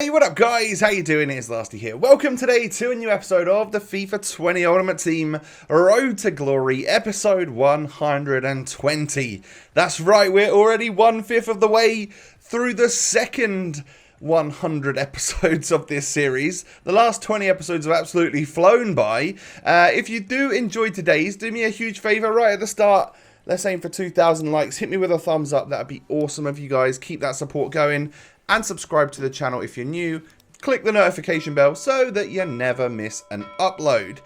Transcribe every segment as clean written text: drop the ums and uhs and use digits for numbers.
Hey, what up guys? How you doing? It's Lasty here. Welcome today to a new episode of the FIFA 20 Ultimate Team Road to Glory, episode 120. That's right, we're already 1/5 of the way through the second 100 episodes of this series. The last 20 episodes have absolutely flown by. If you do enjoy today's, do me a huge favour right at the start. Let's aim for 2,000 likes. Hit me with a thumbs up. That'd be awesome of you guys. Keep that support going. And subscribe to the channel if you're new. Click the notification bell so that you never miss an upload.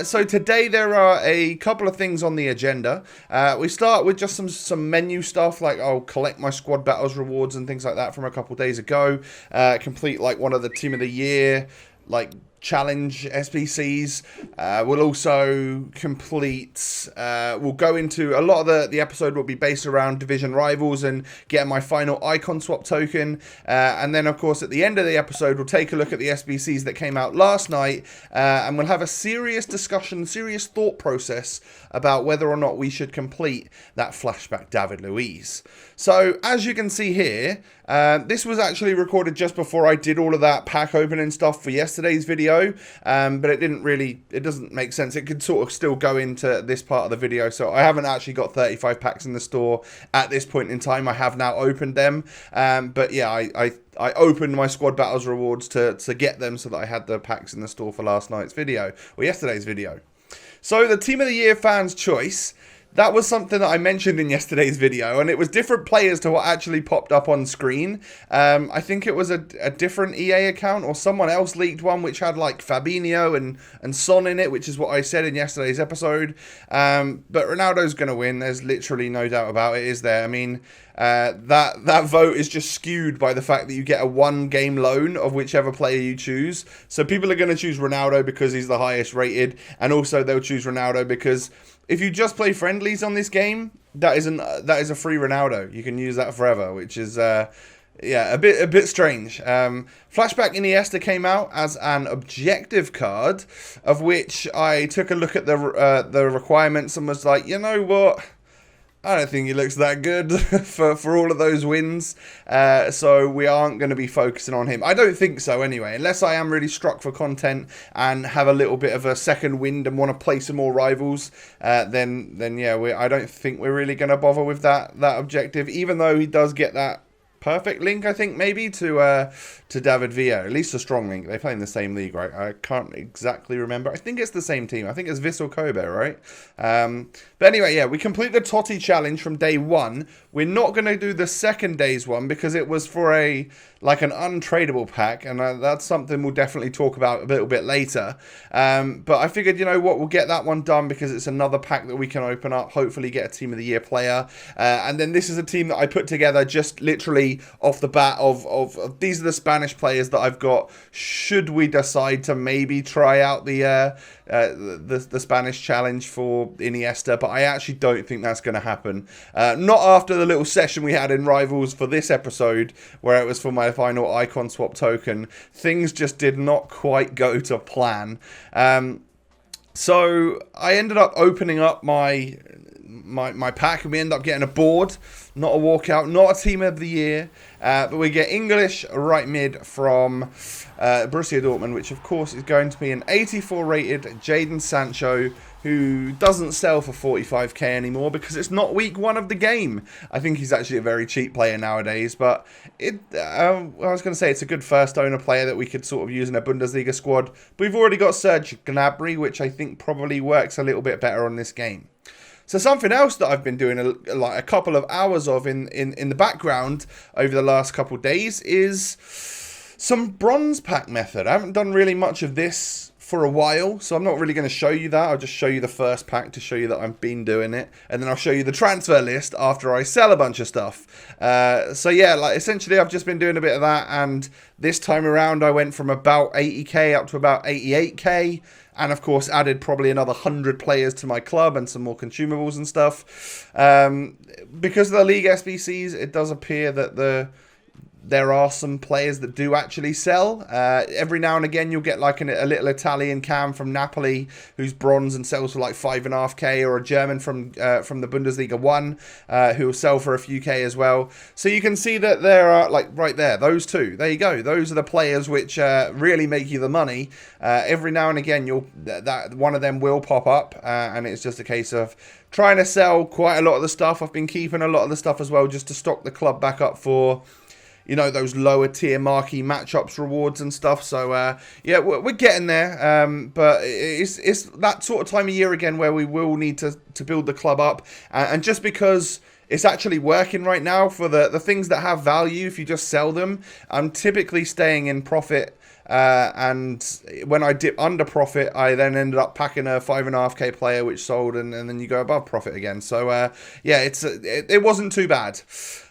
So today there are a couple of things on the agenda. We start with just some menu stuff, like I'll collect my squad battles rewards and things like that from a couple days ago. Complete like one of the team of the year like challenge SBCs. We'll also complete, we'll go into a lot of the episode will be based around division rivals and getting my final icon swap token, and then of course at the end of the episode we'll take a look at the SBCs that came out last night, and we'll have a serious discussion, serious thought process about whether or not we should complete that flashback David Luiz. So as you can see here, this was actually recorded just before I did all of that pack opening stuff for yesterday's video. But it doesn't make sense. It could sort of still go into this part of the video. So I haven't actually got 35 packs in the store at this point in time. I have now opened them. But yeah, I opened my squad battles rewards to get them so that I had the packs in the store for last night's video, or yesterday's video. So the Team of the Year fans' choice, that was something that I mentioned in yesterday's video, and it was different players to what actually popped up on screen. I think it was a different EA account, or someone else leaked one which had like Fabinho and Son in it, which is what I said in yesterday's episode. But Ronaldo's going to win. There's literally no doubt about it, is there? I mean, that vote is just skewed by the fact that you get a one-game loan of whichever player you choose. So people are going to choose Ronaldo because he's the highest rated, and also they'll choose Ronaldo because if you just play friendlies on this game, that is a free Ronaldo. You can use that forever, which is yeah, a bit strange. Flashback Iniesta came out as an objective card, of which I took a look at the requirements and was like, you know what? I don't think he looks that good for all of those wins, so we aren't going to be focusing on him. I don't think so anyway, unless I am really struck for content and have a little bit of a second wind and want to play some more rivals, then yeah, I don't think we're really going to bother with that objective, even though he does get that perfect link, I think, maybe to David Villa, at least a strong link. They play in the same league, right? I can't exactly remember. I think it's the same team. I think it's Vissel Kobe, right? But anyway, yeah, we complete the Totti challenge from day one. We're not going to do the second day's one because it was for an untradeable pack, and that's something we'll definitely talk about a little bit later. But I figured, you know what, we'll get that one done because it's another pack that we can open up, hopefully get a Team of the Year player. And then this is a team that I put together just literally off the bat of these are the Spanish players that I've got should we decide to maybe try out the Spanish challenge for Iniesta, but I actually don't think that's going to happen. Not after the little session we had in Rivals for this episode, where it was for my final icon swap token. Things just did not quite go to plan. So I ended up opening up my pack, and we end up getting a board, not a walkout, not a Team of the Year, but we get English right mid from Borussia Dortmund, which of course is going to be an 84 rated Jadon Sancho, who doesn't sell for 45k anymore because it's not week one of the game. I think he's actually a very cheap player nowadays, but I was going to say it's a good first owner player that we could sort of use in a Bundesliga squad. But we've already got Serge Gnabry, which I think probably works a little bit better on this game. So something else that I've been doing a couple of hours of in the background over the last couple of days is some bronze pack method. I haven't done really much of this for a while, so I'm not really going to show you that. I'll just show you the first pack to show you that I've been doing it, and then I'll show you the transfer list after I sell a bunch of stuff. So yeah, like essentially I've just been doing a bit of that, and this time around I went from about 80k up to about 88k, and of course added probably another 100 players to my club and some more consumables and stuff. Because of the league SBCs, it does appear that there are some players that do actually sell. Every now and again, you'll get like a little Italian cam from Napoli who's bronze and sells for like 5.5k, or a German from the Bundesliga 1 who will sell for a few K as well. So you can see that there are, like right there, those two. There you go. Those are the players which really make you the money. Every now and again, that one of them will pop up, and it's just a case of trying to sell quite a lot of the stuff. I've been keeping a lot of the stuff as well, just to stock the club back up for, you know, those lower tier marquee matchups rewards and stuff. So yeah, we're getting there, but it's that sort of time of year again where we will need to build the club up, and just because it's actually working right now for the things that have value, if you just sell them, I'm typically staying in profit. And when I dip under profit, I then ended up packing a 5.5k player which sold, and then you go above profit again. So yeah, it wasn't too bad.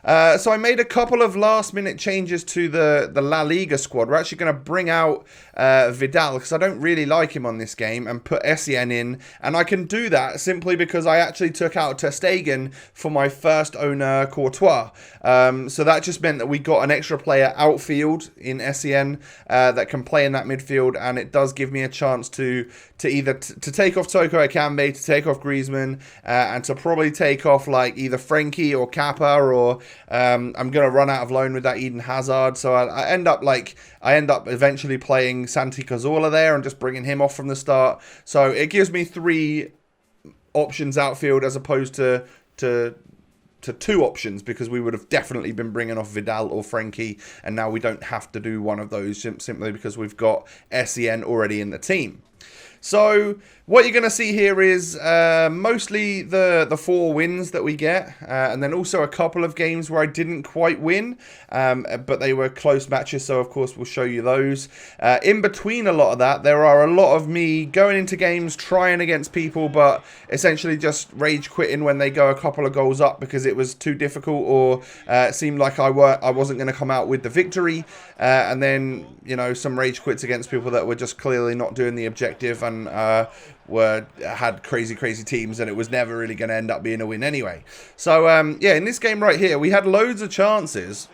So I made a couple of last minute changes to the La Liga squad. We're actually going to bring out Vidal, because I don't really like him on this game, and put Essien in, and I can do that simply because I actually took out Ter Stegen for my first owner, Courtois. So that just meant that we got an extra player outfield in Essien that can play in that midfield, and it does give me a chance to either to take off Toko Ekambi, to take off Griezmann, and to probably take off like either Frenkie or Kappa, or I'm going to run out of loan with that Eden Hazard. So I end up eventually playing Santi Cazorla there and just bringing him off from the start. So it gives me 3 options outfield as opposed to 2 options, because we would have definitely been bringing off Vidal or Frenkie, and now we don't have to do one of those simply because we've got Essien already in the team. So what you're going to see here is mostly the 4 wins that we get, and then also a couple of games where I didn't quite win, but they were close matches, so of course we'll show you those. In between a lot of that, there are a lot of me going into games, trying against people, but essentially just rage quitting when they go a couple of goals up because it was too difficult, or it seemed like I wasn't going to come out with the victory, and then, you know, some rage quits against people that were just clearly not doing the objective, and had crazy teams, and it was never really going to end up being a win anyway. So yeah, in this game right here, we had loads of chances,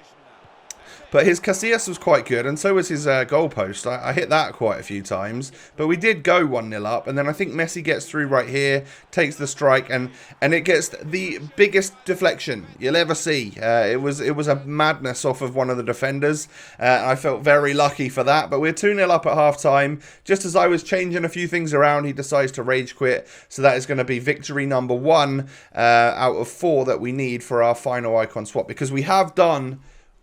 but his Casillas was quite good, and so was his goal post. I hit that quite a few times, but we did go 1-0 up, and then I think Messi gets through right here, takes the strike, and it gets the biggest deflection you'll ever see. It was a madness off of one of the defenders. I felt very lucky for that, but we're 2-0 up at half-time. Just as I was changing a few things around, he decides to rage quit, so that is going to be victory number 1 out of 4 that we need for our final icon swap, because we have done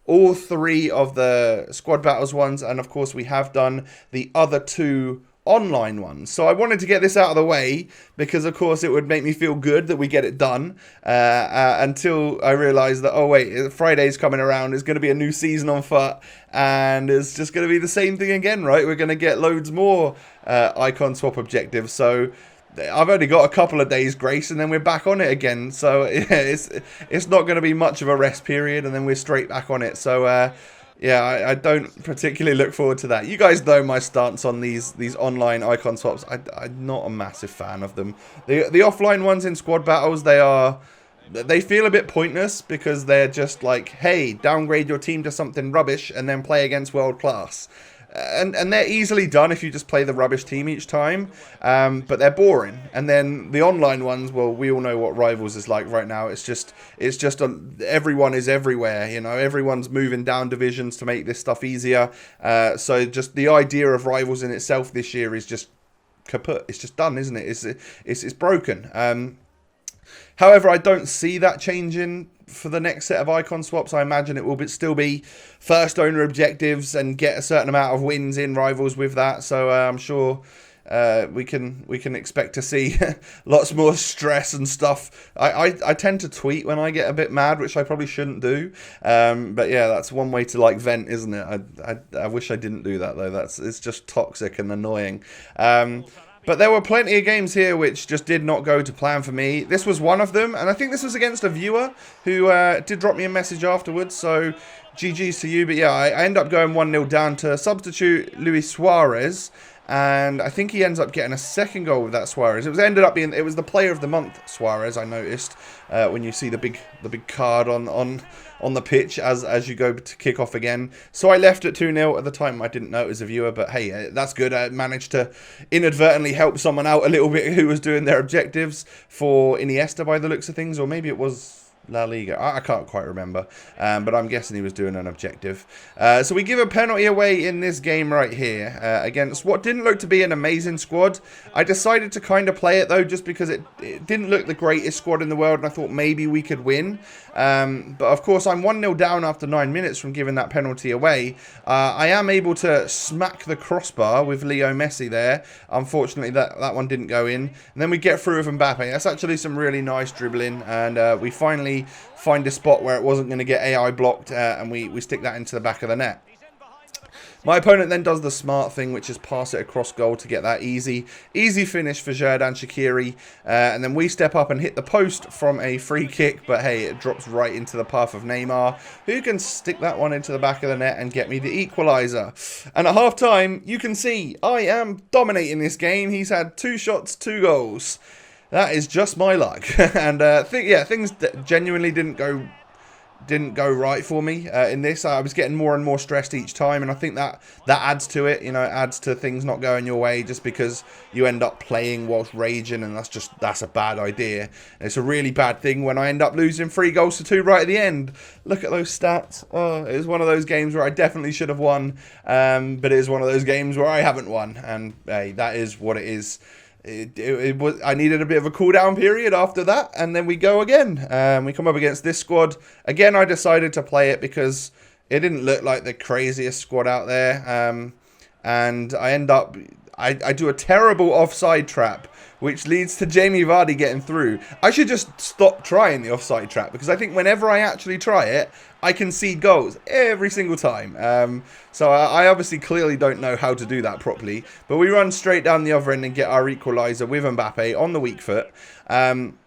all 3 of the squad battles ones, and of course we have done the other 2 online ones. So I wanted to get this out of the way, because of course it would make me feel good that we get it done, until I realised that, oh wait, Friday's coming around, there's going to be a new season on foot, and it's just going to be the same thing again, right? We're going to get loads more icon swap objectives, so I've only got a couple of days grace, and then we're back on it again. So yeah, it's not going to be much of a rest period, and then we're straight back on it. So yeah, I don't particularly look forward to that. You guys know my stance on these online icon swaps. I'm not a massive fan of them. The offline ones in squad battles, they feel a bit pointless, because they're just like, hey, downgrade your team to something rubbish and then play against world class. And they're easily done if you just play the rubbish team each time, but they're boring. And then the online ones, well, we all know what Rivals is like right now. It's just everyone is everywhere, you know. Everyone's moving down divisions to make this stuff easier. So just the idea of Rivals in itself this year is just kaput. It's just done, isn't it? It's broken. However, I don't see that changing for the next set of icon swaps. I imagine it will still be first owner objectives and get a certain amount of wins in Rivals with that. So I'm sure we can expect to see lots more stress and stuff. I tend to tweet when I get a bit mad, which I probably shouldn't do. But yeah, that's one way to like vent, isn't it? I wish I didn't do that though. It's just toxic and annoying. But there were plenty of games here which just did not go to plan for me. This was one of them, and I think this was against a viewer who did drop me a message afterwards. So GG's to you, but yeah, I end up going 1-0 down to substitute Luis Suarez, and I think he ends up getting a second goal with that Suarez. It was the player of the month, Suarez, I noticed, when you see the big card on the pitch as you go to kick off again. So I left at 2-0 at the time. I didn't know it was a viewer, but hey, that's good. I managed to inadvertently help someone out a little bit who was doing their objectives for Iniesta by the looks of things, or maybe it was La Liga. I can't quite remember, but I'm guessing he was doing an objective. So we give a penalty away in this game right here against what didn't look to be an amazing squad. I decided to kind of play it though, just because it didn't look the greatest squad in the world, and I thought maybe we could win. But of course, I'm 1-0 down after 9 minutes from giving that penalty away. I am able to smack the crossbar with Leo Messi there. Unfortunately, that one didn't go in. And then we get through with Mbappe. That's actually some really nice dribbling, and we finally find a spot where it wasn't going to get AI blocked, and we stick that into the back of the net. My opponent then does the smart thing, which is pass it across goal to get that easy finish for Xherdan Shaqiri. And then we step up and hit the post from a free kick. But hey, it drops right into the path of Neymar, who can stick that one into the back of the net and get me the equaliser. And at half-time, you can see I am dominating this game. He's had 2 shots, 2 goals. That is just my luck. And things genuinely didn't go right for me in this. I was getting more and more stressed each time, and I think that adds to it. You know, it adds to things not going your way just because you end up playing whilst raging, and that's a bad idea. And it's a really bad thing when I end up losing 3-2 right at the end. Look at those stats. Oh, it was one of those games where I definitely should have won, but it is one of those games where I haven't won, and hey, that is what it is. I needed a bit of a cool down period after that, and then we go again. We come up against this squad again. I decided to play it because it didn't look like the craziest squad out there, and I end up I do a terrible offside trap, which leads to Jamie Vardy getting through. I should just stop trying the offside trap, because I think whenever I actually try it, I concede goals every single time. So I obviously clearly don't know how to do that properly. But we run straight down the other end and get our equaliser with Mbappe on the weak foot. And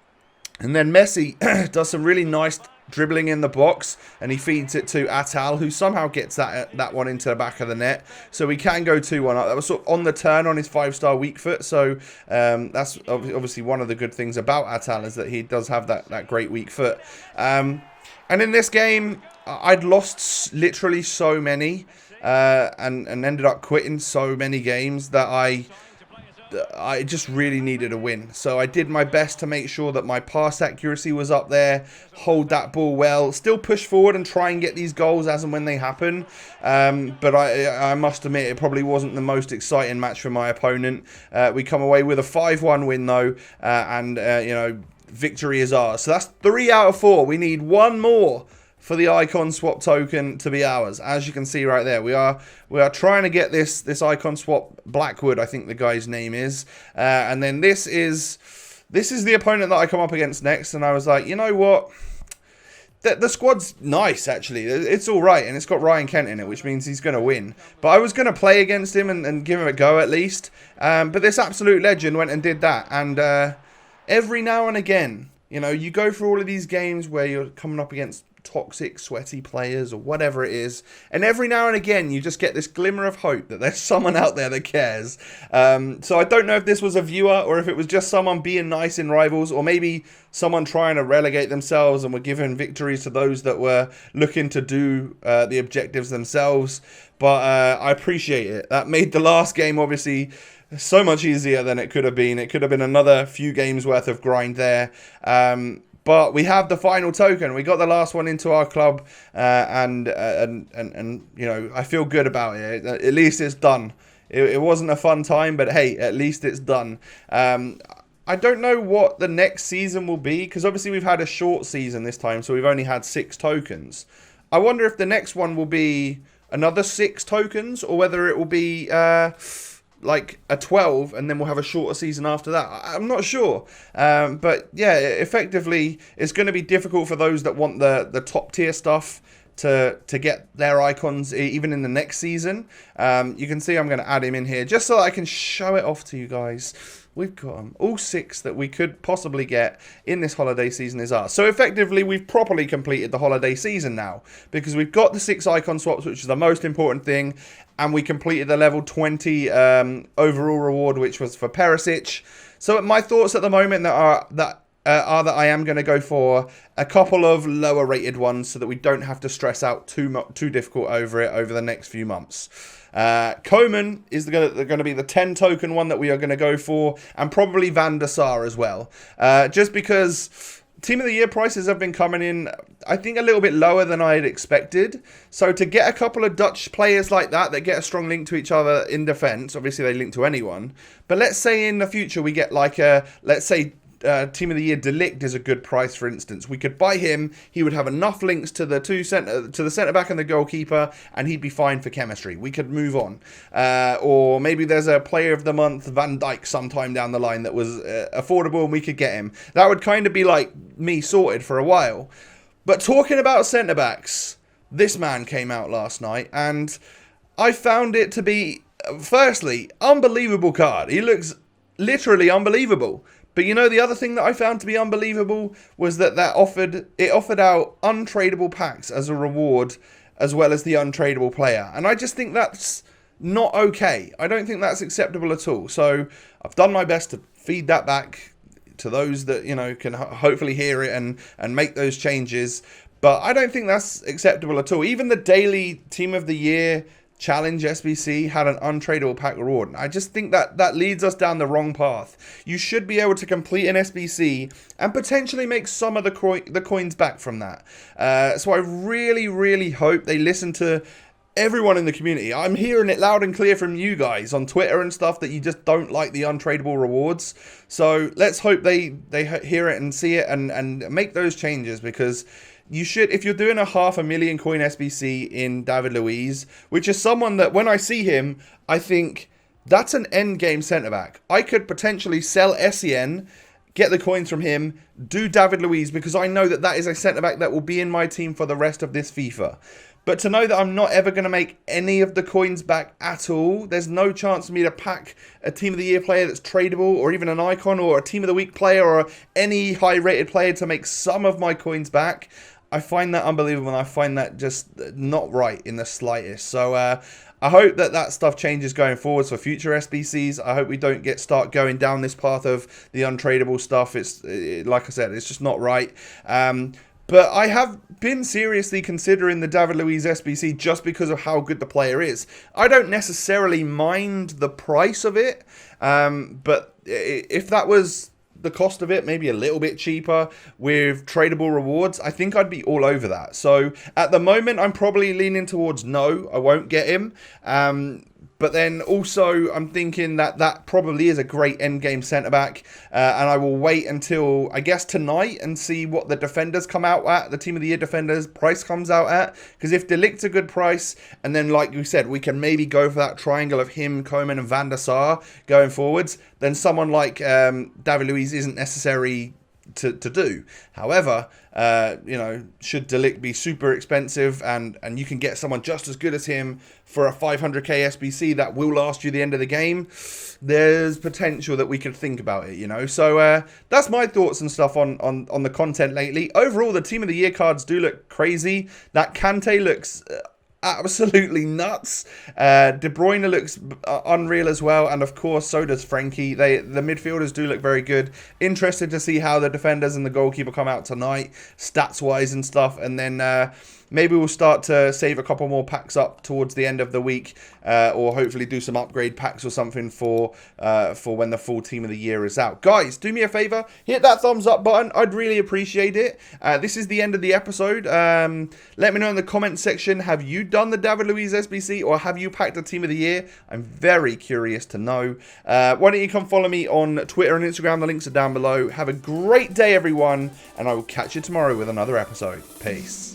then Messi does some really nice dribbling in the box, and he feeds it to Atal, who somehow gets that one into the back of the net. So we can go 2-1 up. That was sort of on the turn on his 5-star weak foot. So that's obviously one of the good things about Atal, is that he does have that great weak foot. And in this game, I'd lost literally so many and ended up quitting so many games that I just really needed a win. So I did my best to make sure that my pass accuracy was up there, hold that ball well, still push forward and try and get these goals as and when they happen. But I must admit, it probably wasn't the most exciting match for my opponent. We come away with a 5-1 win though, and you know, victory is ours. So that's 3 out of 4. We need 1 more for the icon swap token to be ours. As you can see right there, we are trying to get this icon swap. Blackwood, I think the guy's name is, and then this is the opponent that I come up against next. And I was like, you know what, the squad's nice actually. It's all right, and it's got Ryan Kent in it, which means he's going to win. But I was going to play against him and give him a go at least. But this absolute legend went and did that, and every now and again, you know, you go through all of these games where you're coming up against toxic, sweaty players or whatever it is, and every now and again you just get this glimmer of hope that there's someone out there that cares. So I don't know if this was a viewer or if it was just someone being nice in Rivals, or maybe someone trying to relegate themselves and were giving victories to those that were looking to do the objectives themselves. But I appreciate it. That made the last game obviously so much easier than it could have been. It could have been another few games worth of grind there. But we have the final token. We got the last one into our club, and you know, I feel good about it. At least it's done. It wasn't a fun time, but hey, at least it's done. I don't know what the next season will be, because obviously we've had a short season this time, so we've only had 6 tokens. I wonder if the next one will be another 6 tokens, or whether it will be like a 12 and then we'll have a shorter season after that. I'm not sure, but yeah, effectively it's going to be difficult for those that want the top tier stuff to get their icons even in the next season. You can see I'm going to add him in here just so that I can show it off to you guys. We've got them. All 6 that we could possibly get in this holiday season is ours. So effectively, we've properly completed the holiday season now, because we've got the 6 icon swaps, which is the most important thing, and we completed the level 20 overall reward, which was for Perisic. So my thoughts at the moment are that I am going to go for a couple of lower rated ones so that we don't have to stress out too difficult over it over the next few months. Koeman is going to be the 10 token one that we are going to go for, and probably Van der Sar as well. Just because Team of the Year prices have been coming in, I think, a little bit lower than I had expected. So to get a couple of Dutch players like that get a strong link to each other in defence, obviously they link to anyone. But let's say in the future we get like let's say Team of the Year De Ligt is a good price, for instance. We could buy him. He would have enough links to the centre back and the goalkeeper, and he'd be fine for chemistry. We could move on. Or maybe there's a Player of the Month, Van Dijk, sometime down the line that was affordable, and we could get him. That would kind of be like me sorted for a while. But talking about centre backs, this man came out last night, and I found it to be, firstly, unbelievable card. He looks literally unbelievable. But you know, the other thing that I found to be unbelievable was that it offered out untradeable packs as a reward, as well as the untradeable player. And I just think that's not okay. I don't think that's acceptable at all. So I've done my best to feed that back to those that, you know, can hopefully hear it and make those changes. But I don't think that's acceptable at all. Even the daily Team of the Year Challenge SBC had an untradeable pack reward. I just think that leads us down the wrong path. You should be able to complete an SBC and potentially make some of the coins back from that. So I really, really hope they listen to everyone in the community. I'm hearing it loud and clear from you guys on Twitter and stuff that you just don't like the untradeable rewards. So let's hope they hear it and see it and make those changes, because you should, if you're doing a 500,000 coin SBC in David Luiz, which is someone that when I see him, I think that's an end game centre back. I could potentially sell SEN, get the coins from him, do David Luiz, because I know that is a centre back that will be in my team for the rest of this FIFA. But to know that I'm not ever going to make any of the coins back at all, there's no chance for me to pack a Team of the Year player that's tradable, or even an icon, or a Team of the Week player, or any high rated player to make some of my coins back. I find that unbelievable, and I find that just not right in the slightest. So I hope that stuff changes going forwards for future SBCs. I hope we don't start going down this path of the untradeable stuff. Like I said, it's just not right. But I have been seriously considering the David Luiz SBC just because of how good the player is. I don't necessarily mind the price of it, but if that was the cost of it, maybe a little bit cheaper with tradable rewards, I think I'd be all over that. So at the moment, I'm probably leaning towards no, I won't get him. But then also, I'm thinking that probably is a great endgame centre-back. And I will wait until, I guess, tonight and see what the defenders come out at, the Team of the Year defenders price comes out at. Because if De Ligt's a good price, and then, like you said, we can maybe go for that triangle of him, Koeman, and Van der Sar going forwards, then someone like David Luiz isn't necessary to do. However, you know, should De Ligt be super expensive and you can get someone just as good as him for a 500k SBC that will last you the end of the game, there's potential that we could think about it, you know. So that's my thoughts and stuff on the content lately. Overall, the Team of the Year cards do look crazy. That Kante looks absolutely nuts. De Bruyne looks unreal as well, and of course so does Frankie. The midfielders do look very good. Interested to see how the defenders and the goalkeeper come out tonight, stats wise and stuff, and then maybe we'll start to save a couple more packs up towards the end of the week, or hopefully do some upgrade packs or something for when the full Team of the Year is out. Guys, do me a favor, hit that thumbs up button. I'd really appreciate it. This is the end of the episode. Let me know in the comment section, have you done the David Luiz SBC, or have you packed a Team of the Year? I'm very curious to know. Why don't you come follow me on Twitter and Instagram? The links are down below. Have a great day, everyone, and I will catch you tomorrow with another episode. Peace.